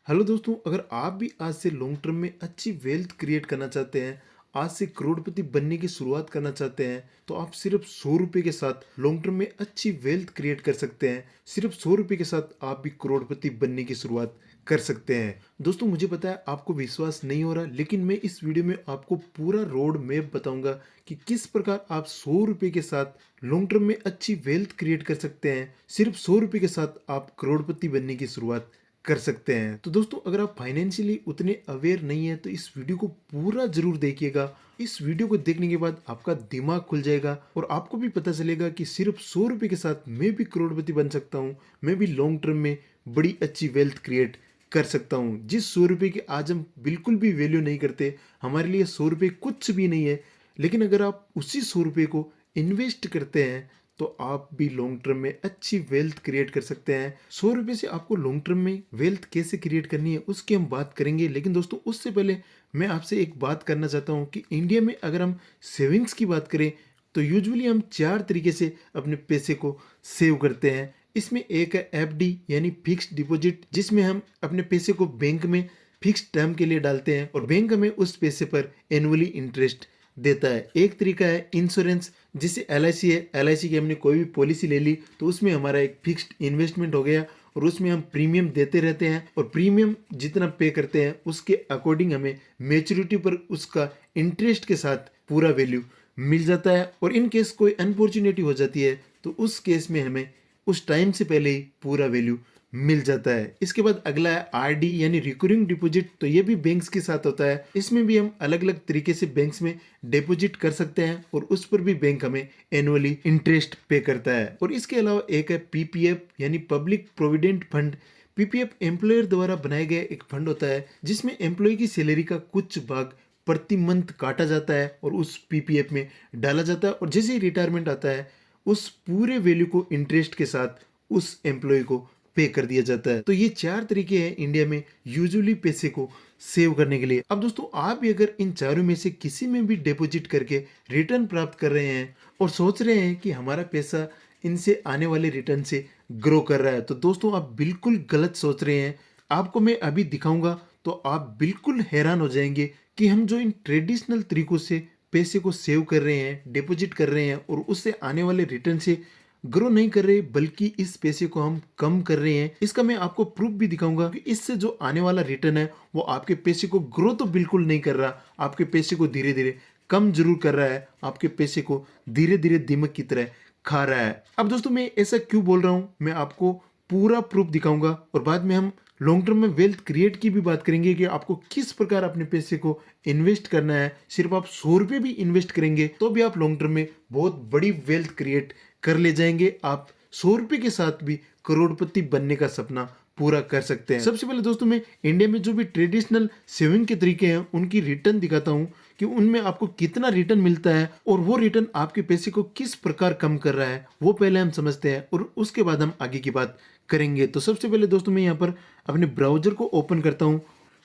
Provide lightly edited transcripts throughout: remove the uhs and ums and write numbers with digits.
Hello दोस्तों, अगर आप भी आज से लॉन्ग टर्म में अच्छी वेल्थ क्रिएट करना चाहते हैं, आज से करोड़पति बनने की शुरुआत करना चाहते हैं, तो आप सिर्फ 100 रुपये के साथ लॉन्ग टर्म में अच्छी वेल्थ क्रिएट कर सकते हैं। सिर्फ 100 रुपये के साथ आप भी करोड़पति बनने की शुरुआत कर सकते हैं। दोस्तों, मुझे पता है आपको विश्वास नहीं हो रहा, लेकिन मैं इस वीडियो में आपको पूरा रोड मैप बताऊंगा कि किस प्रकार आप 100 रुपये के साथ लॉन्ग टर्म में अच्छी वेल्थ क्रिएट कर सकते हैं। सिर्फ 100 रुपये के साथ आप करोड़पति बनने की शुरुआत कर सकते हैं। तो दोस्तों, अगर आप फाइनेंशियली उतने अवेयर नहीं है तो इस वीडियो को पूरा जरूर देखिएगा। इस वीडियो को देखने के बाद आपका दिमाग खुल जाएगा और आपको भी पता चलेगा कि सिर्फ 100 रुपये के साथ मैं भी करोड़पति बन सकता हूँ। मैं भी लॉन्ग टर्म में बड़ी अच्छी वेल्थ क्रिएट कर सकता हूँ। जिस 100 रुपये की आज हम बिल्कुल भी वैल्यू नहीं करते, हमारे लिए 100 रुपये कुछ भी नहीं है, लेकिन अगर आप उसी 100 रुपये को इन्वेस्ट करते हैं तो आप भी लॉन्ग टर्म में अच्छी वेल्थ क्रिएट कर सकते हैं। 100 रुपये से आपको लॉन्ग टर्म में वेल्थ कैसे क्रिएट करनी है उसकी हम बात करेंगे, लेकिन दोस्तों उससे पहले मैं आपसे एक बात करना चाहता हूं कि इंडिया में अगर हम सेविंग्स की बात करें तो यूजुअली हम 4 तरीके से अपने पैसे को सेव करते हैं। इसमें एक है एफडी यानी फिक्स्ड डिपॉजिट, जिसमें हम अपने पैसे को बैंक में फिक्स्ड टर्म के लिए डालते हैं और बैंक हमें उस पैसे पर एनुअली इंटरेस्ट देता है। एक तरीका है इंश्योरेंस, जिसे एलआईसी है। एलआईसी की हमने कोई भी पॉलिसी ले ली तो उसमें हमारा एक फिक्स्ड इन्वेस्टमेंट हो गया और उसमें हम प्रीमियम देते रहते हैं और प्रीमियम जितना पे करते हैं उसके अकॉर्डिंग हमें मैच्योरिटी पर उसका इंटरेस्ट के साथ पूरा वैल्यू मिल जाता है। और इन केस कोई अनफॉर्चुनेटी हो जाती है तो उस केस में हमें उस टाइम से पहले ही पूरा वैल्यू मिल जाता है। इसके बाद अगला है आरडी यानी रिकरिंग डिपॉजिट। तो ये भी बैंक्स के साथ होता है। इसमें भी हम अलग अलग तरीके से बैंक्स में डिपॉजिट कर सकते हैं और उस पर भी बैंक हमें एनुअली इंटरेस्ट पे करता है। और इसके अलावा एक है पीपीएफ यानी public provident fund. PPF employer द्वारा बनाया गया एक फंड होता है जिसमें एम्प्लॉय की सैलरी का कुछ भाग प्रति मंथ काटा जाता है और उस पीपीएफ में डाला जाता है और जैसे ही रिटायरमेंट आता है उस पूरे वैल्यू को इंटरेस्ट के साथ उस एम्प्लॉय को पे कर दिया जाता है। तो ये 4 तरीके हैं इंडिया में यूजुअली पैसे को सेव करने के लिए। अब दोस्तों, आप भी अगर इन चारों में से किसी में भी डिपॉजिट करके रिटर्न प्राप्त कर रहे हैं और सोच रहे हैं कि हमारा पैसा इनसे आने वाले रिटर्न से ग्रो कर रहा है, तो दोस्तों आप बिल्कुल गलत सोच रहे हैं। आपको मैं अभी दिखाऊंगा तो आप बिल्कुल हैरान हो जाएंगे कि हम जो इन ट्रेडिशनल तरीकों से पैसे को सेव कर रहे हैं, डिपॉजिट कर रहे हैं और उससे आने वाले रिटर्न से ग्रो नहीं कर रहे, बल्कि इस पैसे को हम कम कर रहे हैं। इसका मैं आपको प्रूफ भी दिखाऊंगा कि इससे जो आने वाला रिटर्न है वो आपके पैसे को ग्रो तो बिल्कुल नहीं कर रहा, आपके पैसे को धीरे धीरे कम जरूर कर रहा है, आपके पैसे को धीरे धीरे दीमक की तरह खा रहा है। अब दोस्तों, मैं ऐसा क्यों बोल रहा हूँ, मैं आपको पूरा प्रूफ दिखाऊंगा और बाद में हम लॉन्ग टर्म में वेल्थ क्रिएट की भी बात करेंगे कि आपको किस प्रकार अपने पैसे को इन्वेस्ट करना है। सिर्फ आप 100 रुपये भी इन्वेस्ट करेंगे तो भी आप लॉन्ग टर्म में बहुत बड़ी वेल्थ क्रिएट कर ले जाएंगे। आप 100 रुपये के साथ भी करोड़पति बनने का सपना पूरा कर सकते हैं। सबसे पहले दोस्तों, मैं इंडिया में जो भी ट्रेडिशनल सेविंग के तरीके हैं उनकी रिटर्न दिखाता हूं कि उनमें आपको कितना रिटर्न मिलता है और वो रिटर्न आपके पैसे को किस प्रकार कम कर रहा है, वो पहले हम समझते हैं और उसके बाद हम आगे की बात करेंगे। तो सबसे पहले दोस्तों, मैं यहाँ पर अपने ब्राउजर को ओपन करता हूँ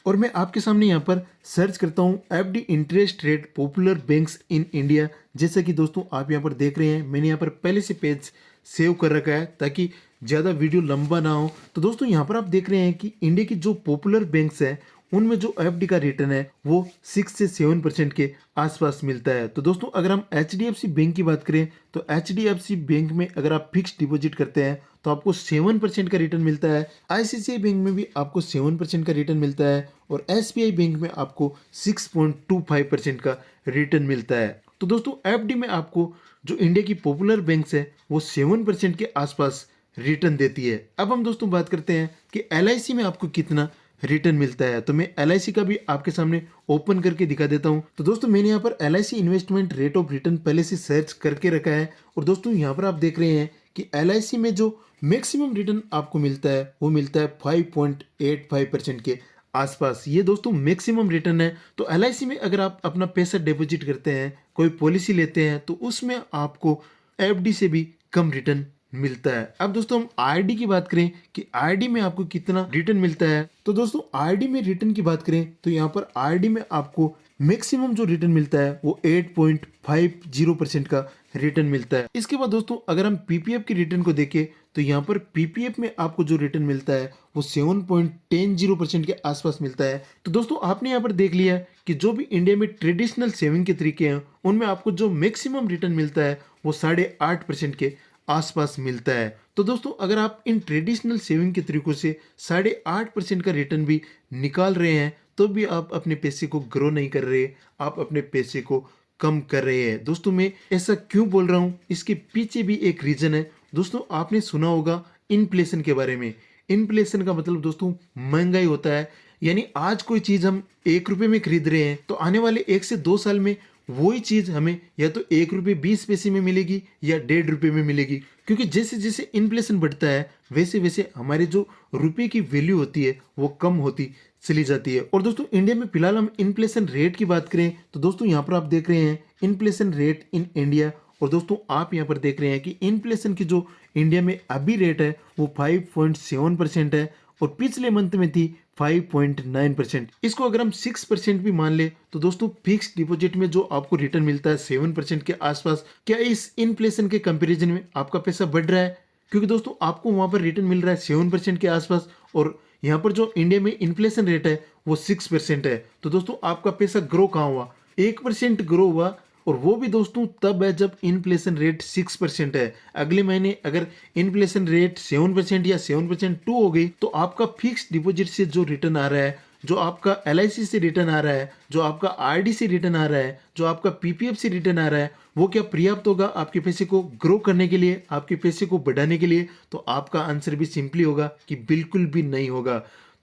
और मैं आपके सामने यहाँ पर सर्च करता हूँ FD interest rate popular banks in India. जैसा कि दोस्तों आप यहाँ पर देख रहे हैं, मैंने यहाँ पर पहले से पेज सेव कर रखा है ताकि ज़्यादा वीडियो लंबा ना हो। तो दोस्तों, यहाँ पर आप देख रहे हैं कि इंडिया की जो पॉपुलर बैंक्स हैं उनमें जो एफडी का रिटर्न है वो 6 से 7% के आसपास मिलता है। तो दोस्तों, अगर हम एचडीएफसी बैंक की बात करें तो एचडीएफसी बैंक में अगर आप फिक्स डिपॉजिट करते हैं तो आपको 7% का रिटर्न मिलता है। आईसीआईसीआई बैंक में भी आपको 7% का रिटर्न मिलता है और एसबीआई बैंक में आपको 6.25% का रिटर्न मिलता है। तो दोस्तों, एफडी में आपको जो इंडिया की पॉपुलर बैंक्स है वो 7% के आसपास रिटर्न देती है। अब हम दोस्तों बात करते हैं कि एलआईसी में आपको कितना रिटर्न मिलता है। तो मैं एलआईसी का भी आपके सामने ओपन करके दिखा देता हूं। तो दोस्तों, मैंने यहाँ पर LIC investment rate of return पहले से सर्च करके रखा है और दोस्तों यहाँ पर आप देख रहे हैं कि एलआईसी में जो मैक्सिमम रिटर्न आपको मिलता है वो मिलता है 5.85% के आसपास। ये दोस्तों मैक्सिमम रिटर्न है। तो एलआईसी में अगर आप अपना पैसा डिपॉजिट करते हैं, कोई पॉलिसी लेते हैं, तो उसमें आपको एफडी से भी कम रिटर्न मिलता है। अब दोस्तों, हम आरडी की बात करें कि आरडी में आपको कितना रिटर्न मिलता है, तो दोस्तों आरडी में रिटर्न की बात करें तो यहाँ पर आरडी में आपको मैक्सिमम जो रिटर्न मिलता है वो 8.50% का रिटर्न मिलता है। इसके बाद दोस्तों, अगर हम पीपीएफ की रिटर्न को देखें तो यहाँ पर पीपीएफ में आपको जो रिटर्न मिलता है वो 7.10% के आसपास मिलता है। तो दोस्तों आपने यहाँ पर देख लिया कि जो भी इंडिया में ट्रेडिशनल सेविंग के तरीके हैं उनमें आपको जो मैक्सिमम रिटर्न मिलता है वो 8.5% के आसपास मिलता है। तो दोस्तों अगर आप इन ट्रेडिशनल सेविंग के तरीकों से 8.5% का रिटर्न भी निकाल रहे हैं तो भी आप अपने पैसे को ग्रो नहीं कर रहे, आप अपने पैसे को कम कर रहे हैं। दोस्तों मैं ऐसा क्यों बोल रहा हूँ, इसके पीछे भी एक रीजन है। दोस्तों आपने सुना होगा इन्फ्लेशन के बारे में। इन्फ्लेशन का मतलब दोस्तों महंगाई होता है, यानी आज कोई चीज हम 1 रुपए में खरीद रहे हैं तो आने वाले 1 से 2 साल में वही चीज हमें या तो 1 रुपये 20 पैसे में मिलेगी या 1.5 रुपये में मिलेगी, क्योंकि जैसे जैसे इन्फ्लेशन बढ़ता है वैसे वैसे हमारे जो रुपए की वैल्यू होती है वो कम होती चली जाती है। और दोस्तों इंडिया में फिलहाल हम इन्फ्लेशन रेट की बात करें तो दोस्तों यहाँ पर आप देख रहे हैं इन्फ्लेशन रेट इन इंडिया, और दोस्तों आप यहाँ पर देख रहे हैं कि इन्फ्लेशन की जो इंडिया में अभी रेट है वो 5.7% है और पिछले मंथ में थी 5.9%। इसको अगर हम 6% भी मान ले तो दोस्तों फिक्स डिपॉजिट में जो आपको रिटर्न मिलता है 7% के आसपास, क्या इस इन्फ्लेशन के कंपैरिजन में आपका पैसा बढ़ रहा है? क्योंकि दोस्तों आपको वहां पर रिटर्न मिल रहा है 7% के आसपास और यहाँ पर जो इंडिया में इन्फ्लेशन रेट है वो 6% है। तो दोस्तों आपका पैसा ग्रो कहाँ हुआ? 1% ग्रो हुआ, और वो भी दोस्तों तब है जब इन्फ्लेशन रेट 6% है। अगले महीने अगर इन्फ्लेशन रेट 7% या 7.2 हो गई तो आपका फिक्स डिपॉजिट से जो रिटर्न आ रहा है, जो आपका एलआईसी से रिटर्न आ रहा है, जो आपका आरडी से रिटर्न आ रहा है, जो आपका पीपीएफ से रिटर्न आ रहा है, वो क्या पर्याप्त होगा आपके पैसे को ग्रो करने के लिए, आपके पैसे को बढ़ाने के लिए? तो आपका आंसर भी सिंपली होगा कि बिल्कुल भी नहीं होगा।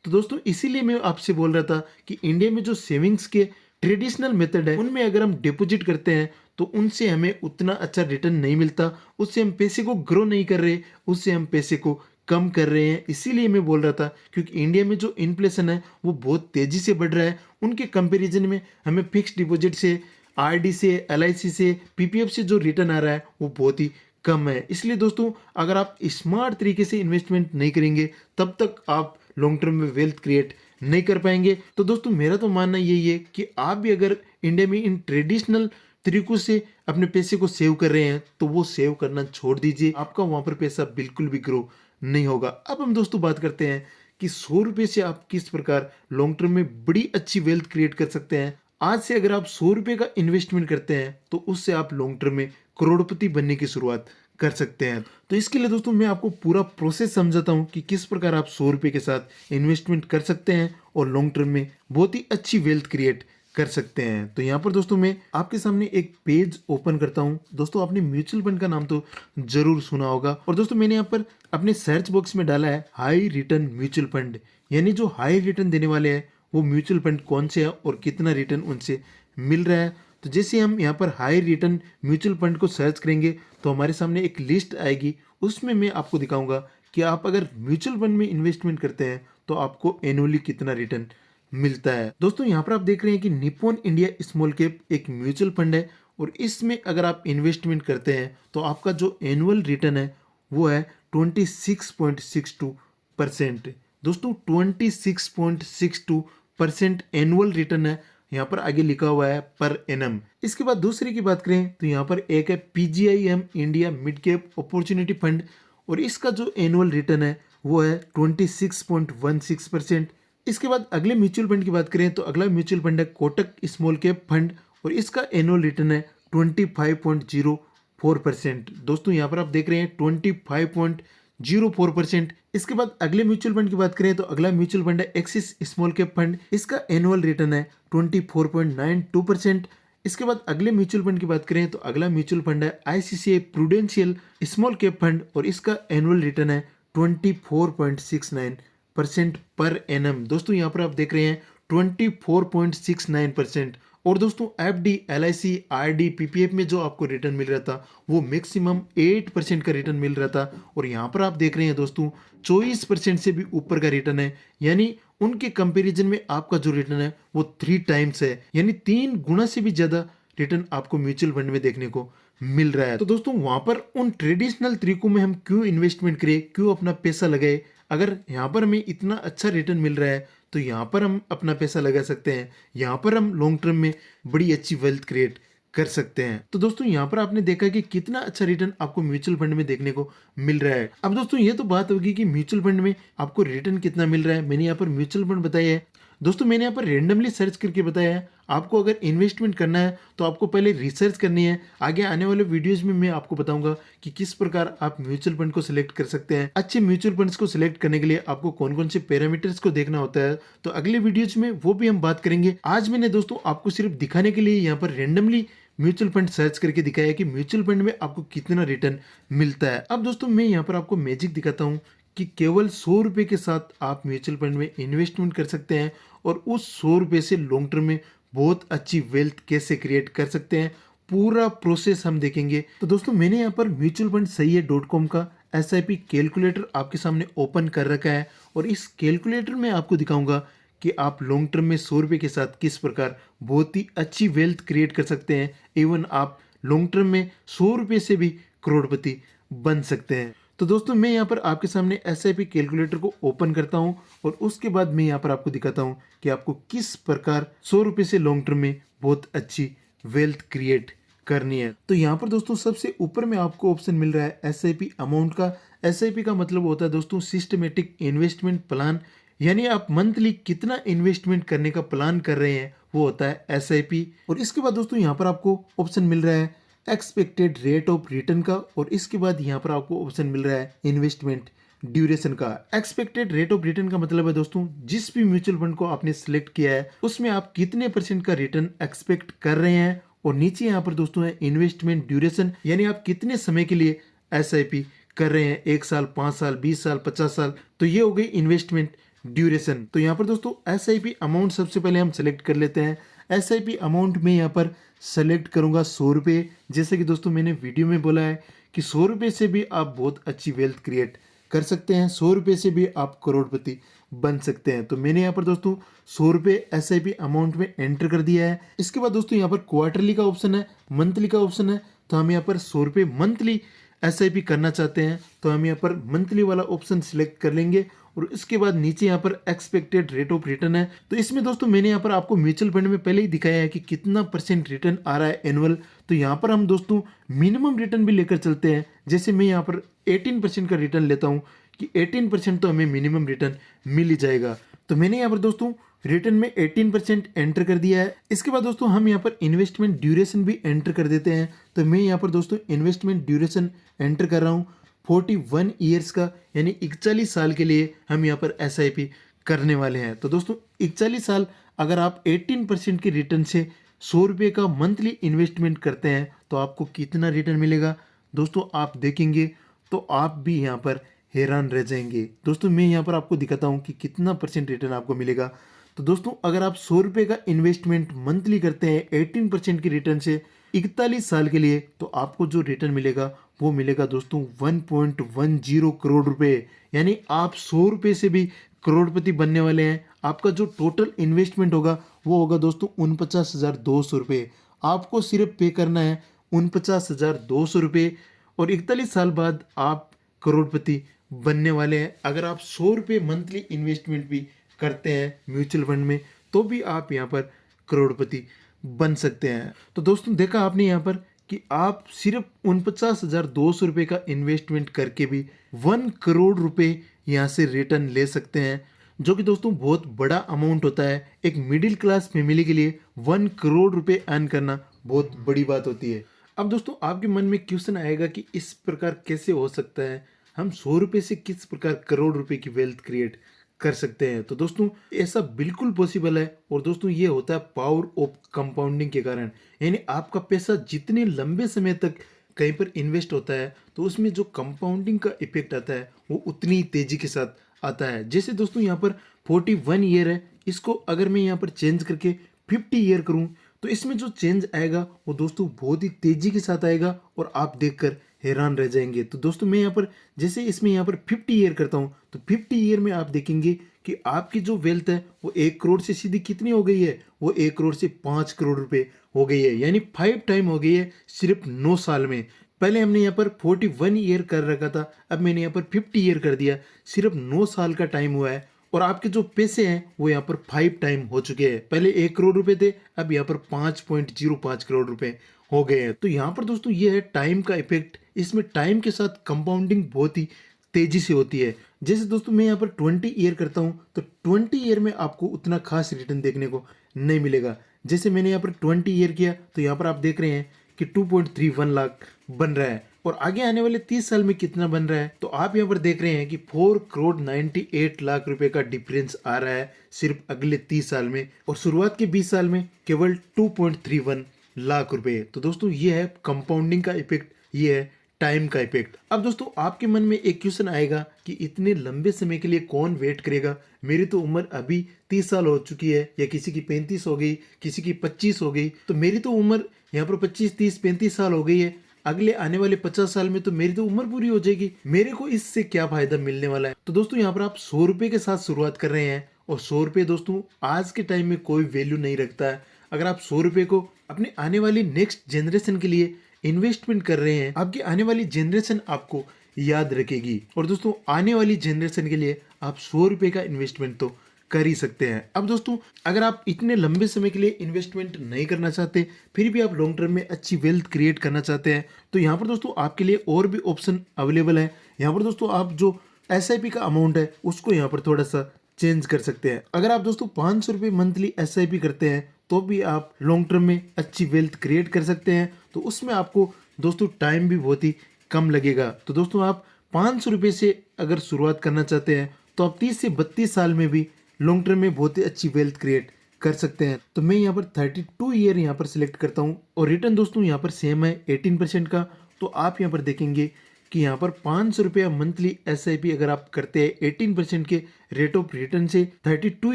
तो दोस्तों इसीलिए मैं आपसे बोल रहा था कि इंडिया में जो सेविंग्स के ट्रेडिशनल मेथड है उनमें अगर हम डिपॉजिट करते हैं तो उनसे हमें उतना अच्छा रिटर्न नहीं मिलता, उससे हम पैसे को ग्रो नहीं कर रहे, उससे हम पैसे को कम कर रहे हैं। इसीलिए मैं बोल रहा था क्योंकि इंडिया में जो इन्फ्लेशन है वो बहुत तेजी से बढ़ रहा है, उनके कंपैरिजन में हमें फिक्स डिपॉजिट से, आरडी से, एलआईसी से, पीपीएफ से जो रिटर्न आ रहा है वो बहुत ही कम है। इसलिए दोस्तों अगर आप स्मार्ट तरीके से इन्वेस्टमेंट नहीं करेंगे तब तक आप लॉन्ग टर्म में वेल्थ क्रिएट नहीं कर पाएंगे। तो दोस्तों मेरा तो मानना यही है कि आप भी अगर इंडिया में इन ट्रेडिशनल तरीकों से अपने पैसे को सेव कर रहे हैं तो वो सेव करना छोड़ दीजिए, आपका वहां पर पैसा बिल्कुल भी ग्रो नहीं होगा। अब हम दोस्तों बात करते हैं कि 100 रुपये से आप किस प्रकार लॉन्ग टर्म में बड़ी अच्छी वेल्थ क्रिएट कर सकते हैं। आज से अगर आप 100 रुपये का इन्वेस्टमेंट करते हैं तो उससे आप लॉन्ग टर्म में करोड़पति बनने की शुरुआत कर सकते हैं। तो इसके लिए दोस्तों मैं आपको पूरा प्रोसेस समझाता हूं कि किस प्रकार आप 100 रुपये के साथ इन्वेस्टमेंट कर सकते हैं और लॉन्ग टर्म में बहुत ही अच्छी वेल्थ क्रिएट कर सकते हैं। तो यहाँ पर दोस्तों मैं आपके सामने एक पेज ओपन करता हूँ। दोस्तों आपने म्यूचुअल फंड का नाम तो जरूर सुना होगा, और दोस्तों मैंने यहाँ पर अपने सर्च बॉक्स में डाला है हाई रिटर्न म्यूचुअल फंड, यानी जो हाई रिटर्न देने वाले हैं वो म्यूचुअल फंड कौन से है और कितना रिटर्न उनसे मिल रहा है। तो जैसे हम यहाँ पर हाई रिटर्न म्यूचुअल फंड को सर्च करेंगे तो हमारे सामने एक लिस्ट आएगी, उसमें मैं आपको दिखाऊंगा कि आप अगर म्यूचुअल फंड में इन्वेस्टमेंट करते हैं तो आपको एनुअली कितना रिटर्न मिलता है। दोस्तों यहाँ पर आप देख रहे हैं कि निप्पॉन इंडिया स्मॉल कैप एक म्यूचुअल फंड है और इसमें अगर आप इन्वेस्टमेंट करते हैं तो आपका जो एनुअल रिटर्न है वो है 26.62%। दोस्तों 26.62% एनुअल रिटर्न है, यहाँ पर आगे लिखा हुआ है पर एनम। इसके बाद दूसरे की बात करें तो यहाँ पर एक है PGIM India mid cap opportunity fund और इसका जो एनुअल रिटर्न है वो है 26.16%। इसके बाद अगले म्यूचुअल फंड की बात करें तो अगला म्यूचुअल फंड है कोटक स्मॉल कैप फंड और इसका एनुअल रिटर्न है 25.04%। दोस्तों यहाँ पर आप देख रहे हैं 25.04%। इसके बाद अगले म्यूचुअल फंड की बात करें तो अगला म्यूचुअल फंड है एक्सिस स्मॉल कैप फंड, इसका एनुअल रिटर्न है 24.92%। इसके बाद अगले म्यूचुअल फंड की बात करें तो अगला म्यूचुअल फंड है ICCI prudential small cap fund और इसका एनुअल रिटर्न है 24.69% पर एनम। दोस्तों यहाँ पर आप देख रहे हैं 24.69%। और दोस्तों एफडी, एलआईसी, आरडी, पीपीएफ में जो आपको रिटर्न मिल रहा था वो मैक्सिमम 8% का रिटर्न मिल रहा था और यहाँ पर आप देख रहे हैं दोस्तों 24% से भी ऊपर का रिटर्न है, यानी उनके कंपैरिजन में आपका जो रिटर्न है वो 3 टाइम्स है, यानी 3 गुना से भी ज्यादा रिटर्न आपको म्यूचुअल फंड में देखने को मिल रहा है। तो दोस्तों वहां पर उन ट्रेडिशनल तरीकों में हम क्यों इन्वेस्टमेंट करें, क्यों अपना पैसा लगाए? अगर यहाँ पर हमें इतना अच्छा रिटर्न मिल रहा है तो यहाँ पर हम अपना पैसा लगा सकते हैं, यहाँ पर हम लॉन्ग टर्म में बड़ी अच्छी वेल्थ क्रिएट कर सकते हैं। तो दोस्तों यहाँ पर आपने देखा कि कितना अच्छा रिटर्न आपको म्यूचुअल फंड में देखने को मिल रहा है। अब दोस्तों ये तो बात होगी कि म्यूचुअल फंड में आपको रिटर्न कितना मिल रहा है। मैंने यहाँ पर म्यूचुअल फंड बताया है। दोस्तों मैंने यहाँ पर रेंडमली सर्च करके बताया है। आपको अगर इन्वेस्टमेंट करना है तो आपको पहले रिसर्च करनी है। आगे आने वाले वीडियोज में मैं आपको बताऊंगा कि किस प्रकार आप म्यूचुअल फंड को सिलेक्ट कर सकते हैं। अच्छे म्यूचुअल फंड्स को सिलेक्ट करने के लिए आपको कौन कौन से पैरामीटर्स को देखना होता है, तो अगले वीडियोज में वो भी हम बात करेंगे। आज मैंने दोस्तों आपको सिर्फ दिखाने के लिए यहाँ पर रेंडमली म्यूचुअल फंड सर्च करके दिखाया कि म्यूचुअल फंड में आपको कितना रिटर्न मिलता है। अब दोस्तों मैं यहाँ पर आपको मैजिक दिखाता हूँ कि केवल 100 रुपए के साथ आप म्यूचुअल फंड में इन्वेस्टमेंट कर सकते हैं और उस 100 रुपए से लॉन्ग टर्म में बहुत अच्छी वेल्थ कैसे क्रिएट कर सकते हैं, पूरा प्रोसेस हम देखेंगे। तो दोस्तों मैंने यहाँ पर म्यूचुअल फंड सही है .com का SIP कैलकुलेटर आपके सामने ओपन कर रखा है और इस कैलकुलेटर में आपको दिखाऊंगा कि आप लॉन्ग टर्म में 100 रुपए के साथ किस प्रकार बहुत ही अच्छी वेल्थ क्रिएट कर सकते हैं। इवन आप लॉन्ग टर्म में 100 रुपए से भी करोड़पति बन सकते हैं। तो दोस्तों मैं यहाँ पर आपके सामने SIP कैलकुलेटर को ओपन करता हूँ और उसके बाद मैं यहाँ पर आपको दिखाता हूँ कि आपको किस प्रकार 100 रुपए से लॉन्ग टर्म में बहुत अच्छी वेल्थ क्रिएट करनी है। तो यहाँ पर दोस्तों सबसे ऊपर में आपको ऑप्शन मिल रहा है SIP अमाउंट का। SIP का मतलब होता है दोस्तों सिस्टमेटिक इन्वेस्टमेंट प्लान, यानी आप मंथली कितना इन्वेस्टमेंट करने का प्लान कर रहे हैं वो होता है SIP। और इसके बाद दोस्तों यहाँ पर आपको ऑप्शन मिल रहा है एक्सपेक्टेड रेट ऑफ रिटर्न का और इसके बाद यहाँ पर आपको ऑप्शन मिल रहा है इन्वेस्टमेंट ड्यूरेशन का। एक्सपेक्टेड रेट ऑफ रिटर्न का मतलब है दोस्तों जिस भी म्यूचुअल फंड को आपने सिलेक्ट किया है उसमें आप कितने % का रिटर्न एक्सपेक्ट कर रहे हैं। और नीचे यहाँ पर दोस्तों है इन्वेस्टमेंट ड्यूरेशन, यानी आप कितने समय के लिए SIP कर रहे हैं, 1 साल, 5 साल, 20 साल, 50 साल। तो ये हो गई इन्वेस्टमेंट ड्यूरेशन। तो यहाँ पर दोस्तों SIP अमाउंट सबसे पहले हम सेलेक्ट कर लेते हैं। SIP अमाउंट में यहाँ पर सेलेक्ट करूंगा 100 रुपये। जैसे कि दोस्तों मैंने वीडियो में बोला है कि 100 रुपये से भी आप बहुत अच्छी वेल्थ क्रिएट कर सकते हैं, 100 रुपये से भी आप करोड़पति बन सकते हैं। तो मैंने यहाँ पर दोस्तों 100 रुपये SIP अमाउंट में एंटर कर दिया है। इसके बाद दोस्तों यहाँ पर क्वार्टरली का ऑप्शन है, मंथली का ऑप्शन है। तो हम यहाँ पर 100 रुपये मंथली SIP करना चाहते हैं तो हम यहाँ पर मंथली वाला ऑप्शन सिलेक्ट कर लेंगे और इसके बाद नीचे यहाँ पर एक्सपेक्टेड रेट ऑफ रिटर्न है। तो इसमें दोस्तों मैंने यहाँ पर आपको म्यूचुअल फंड में पहले ही दिखाया है कि कितना % रिटर्न आ रहा है एनुअल। तो यहाँ पर हम दोस्तों मिनिमम रिटर्न भी लेकर चलते हैं। जैसे मैं यहाँ पर 18% का रिटर्न लेता हूँ कि 18% तो हमें मिनिमम रिटर्न मिल ही जाएगा। तो मैंने यहाँ पर दोस्तों रिटर्न में 18% एंटर कर दिया है। इसके बाद दोस्तों हम यहाँ पर इन्वेस्टमेंट ड्यूरेशन भी एंटर कर देते हैं। तो मैं यहाँ पर दोस्तों इन्वेस्टमेंट ड्यूरेशन एंटर कर रहा हूँ 41 ईयर्स का, यानी 41 साल के लिए हम यहाँ पर SIP करने वाले हैं। तो दोस्तों 41 साल अगर आप 18% के रिटर्न से 100 रुपये का मंथली इन्वेस्टमेंट करते हैं तो आपको कितना रिटर्न मिलेगा दोस्तों आप देखेंगे तो आप भी यहाँ पर हैरान रह जाएंगे। दोस्तों मैं यहाँ पर आपको दिखाता हूँ कि कितना % रिटर्न आपको मिलेगा। तो दोस्तों अगर आप 100 रुपये का इन्वेस्टमेंट मंथली करते हैं 18% के रिटर्न से 41 साल के लिए, तो आपको जो रिटर्न मिलेगा वो मिलेगा दोस्तों 1.10 करोड़ रुपए, यानी आप 100 रुपये से भी करोड़पति बनने वाले हैं। आपका जो टोटल इन्वेस्टमेंट होगा वो होगा दोस्तों 49,200 रुपये। आपको सिर्फ पे करना है 49,200 रुपये और 41 साल बाद आप करोड़पति बनने वाले हैं। अगर आप 100 रुपये मंथली इन्वेस्टमेंट भी करते हैं म्यूचुअल फंड में तो भी आप यहाँ पर करोड़पति बन सकते हैं। तो दोस्तों देखा आपने यहाँ पर कि आप सिर्फ 49,200 रुपये का इन्वेस्टमेंट करके भी 1 करोड़ रुपए यहाँ से रिटर्न ले सकते हैं, जो कि दोस्तों बहुत बड़ा अमाउंट होता है। एक मिडिल क्लास फैमिली के लिए 1 करोड़ रुपए अर्न करना बहुत बड़ी बात होती है। अब दोस्तों आपके मन में क्वेश्चन आएगा कि इस प्रकार कैसे हो सकता है, हम 100 रुपये से किस प्रकार करोड़ रुपए की वेल्थ क्रिएट कर सकते हैं। तो दोस्तों ऐसा बिल्कुल पॉसिबल है और दोस्तों ये होता है पावर ऑफ कंपाउंडिंग के कारण। यानी आपका पैसा जितने लंबे समय तक कहीं पर इन्वेस्ट होता है तो उसमें जो कंपाउंडिंग का इफेक्ट आता है वो उतनी तेजी के साथ आता है। जैसे दोस्तों यहाँ पर 41 ईयर है, इसको अगर मैं यहाँ पर चेंज करके 50 ईयर करूँ तो इसमें जो चेंज आएगा वो दोस्तों बहुत ही तेजी के साथ आएगा और आप देखकर हैरान रह जाएंगे। तो दोस्तों मैं यहाँ पर जैसे इसमें यहाँ पर 50 ईयर करता हूँ तो 50 ईयर में आप देखेंगे कि आपकी जो वेल्थ है वो 1 करोड़ से सीधी कितनी हो गई है, वो 1 करोड़ से 5 करोड़ रुपए हो गई है, यानी 5 टाइम हो गई है सिर्फ 9 साल में। पहले हमने यहाँ पर 41 ईयर कर रखा था, अब मैंने यहाँ पर 50 ईयर कर दिया, सिर्फ 9 साल का टाइम हुआ है और आपके जो पैसे हैं वो यहाँ पर 5 टाइम हो चुके हैं। पहले 1 करोड़ रुपए थे, अब यहाँ पर 5.05 करोड़ रुपए हो गए हैं। तो यहाँ पर दोस्तों ये है टाइम का इफेक्ट। इसमें टाइम के साथ कंपाउंडिंग बहुत ही तेजी से होती है। जैसे दोस्तों मैं यहाँ पर 20 ईयर करता हूँ तो 20 ईयर में आपको उतना खास रिटर्न देखने को नहीं मिलेगा। जैसे मैंने यहाँ पर 20 ईयर किया तो यहाँ पर आप देख रहे हैं कि 2.31 लाख बन रहा है, और आगे आने वाले 30 साल में कितना बन रहा है तो आप यहाँ पर देख रहे हैं कि 4 करोड़ 98 लाख रुपए का डिफरेंस आ रहा है सिर्फ अगले 30 साल में, और शुरुआत के 20 साल में केवल 2.31 लाख रुपए। तो दोस्तों ये है कंपाउंडिंग का इफेक्ट, ये है टाइम का इफेक्ट। अब दोस्तों आपके मन में एक क्वेश्चन आएगा कि इतने लंबे समय के लिए कौन वेट करेगा, मेरी तो उम्र अभी 30 साल हो चुकी है, या किसी की 35 हो गई, किसी की 25 हो गई, तो मेरी तो उम्र यहाँ पर 25 30 35 साल हो गई है, अगले आने वाले 50 साल में तो मेरी तो उम्र पूरी हो जाएगी, मेरे को इससे क्या फायदा मिलने वाला है। तो दोस्तों यहाँ पर आप 100 रुपए के साथ शुरुआत कर रहे हैं, और 100 रुपए दोस्तों आज के टाइम में कोई वैल्यू नहीं रखता है। अगर आप 100 रुपए को अपने आने वाली नेक्स्ट जनरेशन के लिए इन्वेस्टमेंट कर रहे हैं, आपकी आने वाली जनरेशन आपको याद रखेगी। और दोस्तों आने वाली जनरेशन के लिए आप 100 रुपए का इन्वेस्टमेंट तो कर ही सकते हैं। अब दोस्तों अगर आप इतने लंबे समय के लिए इन्वेस्टमेंट नहीं करना चाहते, फिर भी आप लॉन्ग टर्म में अच्छी वेल्थ क्रिएट करना चाहते हैं, तो यहाँ पर दोस्तों आपके लिए और भी ऑप्शन अवेलेबल है। यहाँ पर दोस्तों आप जो SIP का अमाउंट है उसको यहाँ पर थोड़ा सा चेंज कर सकते हैं। अगर आप दोस्तों 500 रुपये मंथली SIP करते हैं तो भी आप लॉन्ग टर्म में अच्छी वेल्थ क्रिएट कर सकते हैं। तो उसमें आपको दोस्तों टाइम भी बहुत ही कम लगेगा। तो दोस्तों आप 500 रुपये से अगर शुरुआत करना चाहते हैं तो आप 30 से 32 साल में भी लॉन्ग टर्म में बहुत ही अच्छी वेल्थ क्रिएट कर सकते हैं। तो मैं यहाँ पर 32 ईयर यहाँ पर सिलेक्ट करता हूँ, और रिटर्न दोस्तों यहाँ पर सेम है 18% का। तो आप यहाँ पर देखेंगे कि यहाँ पर 500 रुपया मंथली SIP अगर आप करते हैं 18% के रेट ऑफ रिटर्न से 32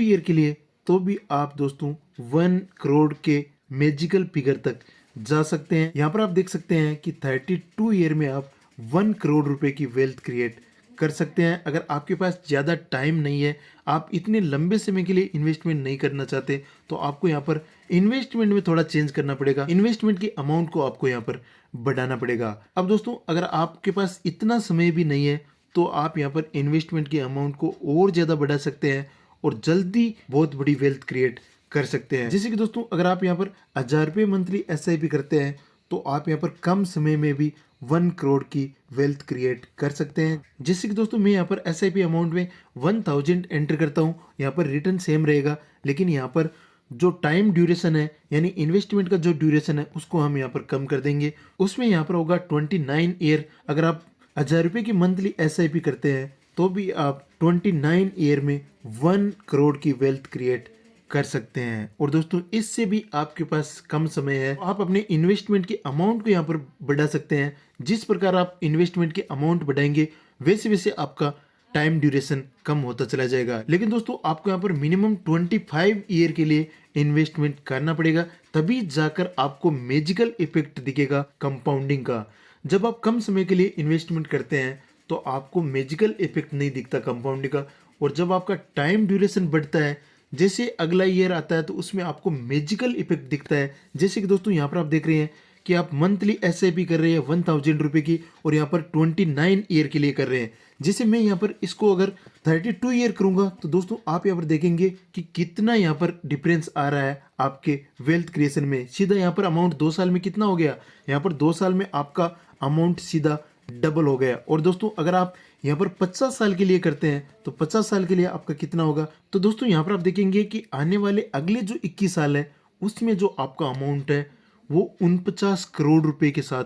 ईयर के लिए, तो भी आप दोस्तों 1 करोड़ के मैजिकल फिगर तक जा सकते हैं। यहाँ पर आप देख सकते हैं कि 32 ईयर में आप 1 करोड़ रुपए की वेल्थ क्रिएट कर सकते हैं। अगर आपके पास ज़्यादा टाइम नहीं है, आप इतने लंबे समय के लिए इन्वेस्टमेंट नहीं करना चाहते, तो आपको यहाँ पर इन्वेस्टमेंट में थोड़ा चेंज करना पड़ेगा। इन्वेस्टमेंट की अमाउंट को आपको यहाँ पर बढ़ाना पड़ेगा। अब दोस्तों अगर आपके पास इतना समय भी नहीं है तो आप यहाँ पर इन्वेस्टमेंट की अमाउंट को और ज़्यादा बढ़ा सकते हैं और जल्दी बहुत बड़ी वेल्थ क्रिएट कर सकते हैं। जैसे कि दोस्तों अगर आप यहाँ पर 1000 रुपये मंथली SIP करते हैं तो आप यहाँ पर कम समय में भी 1 करोड़ की वेल्थ क्रिएट कर सकते हैं। जैसे कि दोस्तों मैं यहाँ पर SIP अमाउंट में 1000 एंटर करता हूँ, यहाँ पर रिटर्न सेम रहेगा, लेकिन यहाँ पर जो टाइम ड्यूरेशन है यानी इन्वेस्टमेंट का जो ड्यूरेशन है उसको हम यहाँ पर कम कर देंगे। उसमें यहाँ पर होगा 29 ईयर। अगर आप 1000 रुपये की मंथली SIP करते हैं तो भी आप 29 ईयर में 1 करोड़ की वेल्थ क्रिएट कर सकते हैं। और दोस्तों इससे भी आपके पास कम समय है, आप अपने इन्वेस्टमेंट के अमाउंट को यहाँ पर बढ़ा सकते हैं। जिस प्रकार आप इन्वेस्टमेंट के अमाउंट बढ़ाएंगे वैसे वैसे आपका टाइम ड्यूरेशन कम होता चला जाएगा। लेकिन दोस्तों आपको यहाँ पर मिनिमम 25 ईयर के लिए इन्वेस्टमेंट करना पड़ेगा, तभी जाकर आपको मैजिकल इफेक्ट दिखेगा कंपाउंडिंग का। जब आप कम समय के लिए इन्वेस्टमेंट करते हैं तो आपको मैजिकल इफेक्ट नहीं दिखता कंपाउंडिंग का, और जब आपका टाइम ड्यूरेशन बढ़ता है, जैसे अगला ईयर आता है, तो उसमें आपको मैजिकल इफेक्ट दिखता है। जैसे कि दोस्तों यहाँ पर आप देख रहे हैं कि आप मंथली SIP कर रहे हैं 1000 रुपये की, और यहाँ पर 29 ईयर के लिए कर रहे हैं। जैसे मैं यहाँ पर इसको अगर 32 ईयर करूँगा तो दोस्तों आप यहाँ पर देखेंगे कि कितना यहाँ पर डिफरेंस आ रहा है आपके वेल्थ क्रिएशन में। सीधा यहाँ पर अमाउंट 2 साल में कितना हो गया, यहाँ पर 2 साल में आपका अमाउंट सीधा डबल हो गया। और दोस्तों अगर आप यहाँ पर 50 साल के लिए करते हैं तो 50 साल के लिए आपका कितना होगा, तो दोस्तों यहाँ पर आप देखेंगे कि आने वाले अगले जो 21 साल है उसमें जो आपका अमाउंट है वो 49 करोड़ रुपए के साथ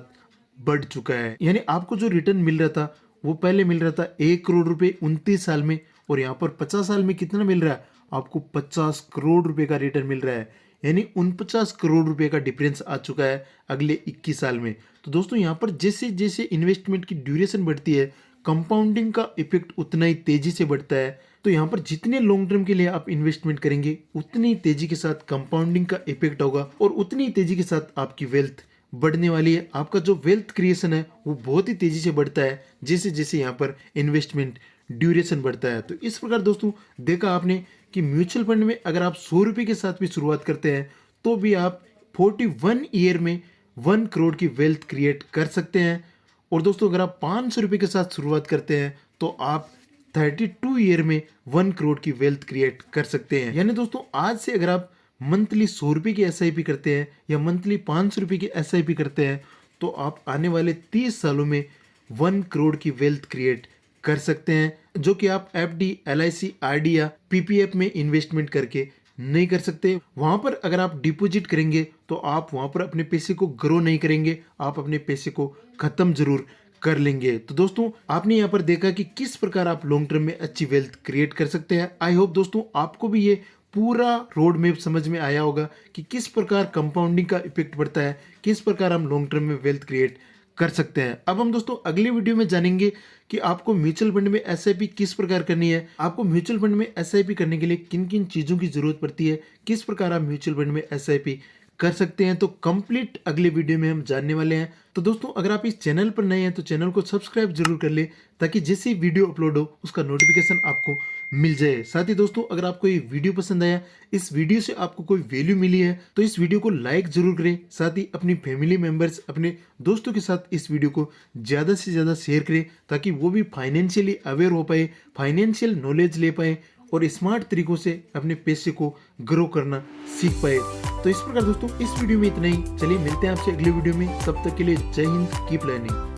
बढ़ चुका है। यानी आपको जो रिटर्न मिल रहा था वो पहले मिल रहा था 1 करोड़ रुपए 29 साल में, और यहाँ पर 50 साल में कितना मिल रहा है आपको 50 करोड़ रुपए का रिटर्न मिल रहा है। यानी 49 करोड़ रुपए का डिफरेंस आ चुका है अगले 21 साल में। तो दोस्तों यहाँ पर जैसे जैसे इन्वेस्टमेंट की ड्यूरेशन बढ़ती है, कंपाउंडिंग का इफेक्ट उतना ही तेजी से बढ़ता है। तो यहाँ पर जितने लॉन्ग टर्म के लिए आप इन्वेस्टमेंट करेंगे उतनी ही तेजी के साथ कंपाउंडिंग का इफेक्ट होगा, और उतनी ही तेजी के साथ आपकी वेल्थ बढ़ने वाली है। आपका जो वेल्थ क्रिएशन है वो बहुत ही तेजी से बढ़ता है जैसे जैसे यहाँ पर इन्वेस्टमेंट ड्यूरेशन बढ़ता है। तो इस प्रकार दोस्तों देखा आपने कि म्यूचुअल फंड में अगर आप 100 रुपये के साथ भी शुरुआत करते हैं तो भी आप 41 ईयर में 1 करोड़ की वेल्थ क्रिएट कर सकते हैं। और दोस्तों अगर आप 500 रुपये के साथ शुरुआत करते हैं तो आप 32 ईयर में 1 करोड़ की वेल्थ क्रिएट कर सकते हैं। यानी दोस्तों आज से अगर आप मंथली 100 रुपये की SIP करते हैं या मंथली 500 रुपये की SIP करते हैं, तो आप आने वाले 30 सालों में 1 करोड़ की वेल्थ क्रिएट कर सकते हैं, जो कि आप FD, LIC, RD या PPF में इन्वेस्टमेंट करके नहीं कर सकते। वहां पर अगर आप डिपॉजिट करेंगे तो आप वहां पर अपने पैसे को ग्रो नहीं करेंगे, आप अपने पैसे को खत्म जरूर कर लेंगे। तो दोस्तों, आपने यहाँ पर देखा कि किस प्रकार आप लॉन्ग टर्म में अच्छी वेल्थ क्रिएट कर सकते हैं। आई होप दोस्तों आपको भी ये पूरा रोड मैप समझ में आया होगा कि किस प्रकार कंपाउंडिंग का इफेक्ट पड़ता है, किस प्रकार हम लॉन्ग टर्म में वेल्थ क्रिएट कर सकते हैं। अब हम दोस्तों अगले वीडियो में जानेंगे कि आपको म्यूचुअल फंड में SIP किस प्रकार करनी है, आपको म्यूचुअल फंड में SIP करने के लिए किन किन चीजों की जरूरत पड़ती है, किस प्रकार आप म्यूचुअल फंड में SIP कर सकते हैं। तो कंप्लीट अगले वीडियो में हम जानने वाले हैं। तो दोस्तों, अगर आप इस चैनल पर नए हैं तो चैनल को सब्सक्राइब जरूर कर ले, ताकि जैसे वीडियो अपलोड हो उसका नोटिफिकेशन आपको मिल जाए। साथ ही दोस्तों, अगर आपको ये वीडियो पसंद आया, इस वीडियो से आपको कोई वैल्यू मिली है, तो इस वीडियो को लाइक जरूर करें। साथ ही अपनी फैमिली मेंबर्स, अपने दोस्तों के साथ इस वीडियो को ज़्यादा से ज़्यादा शेयर करें, ताकि वो भी फाइनेंशियली अवेयर हो पाए, फाइनेंशियल नॉलेज ले पाए और स्मार्ट तरीकों से अपने पैसे को ग्रो करना सीख पाए। तो इस प्रकार दोस्तों, इस वीडियो में इतना ही। चलिए मिलते हैं आपसे अगले वीडियो में, तब तक के लिए जय हिंद, कीप लर्निंग।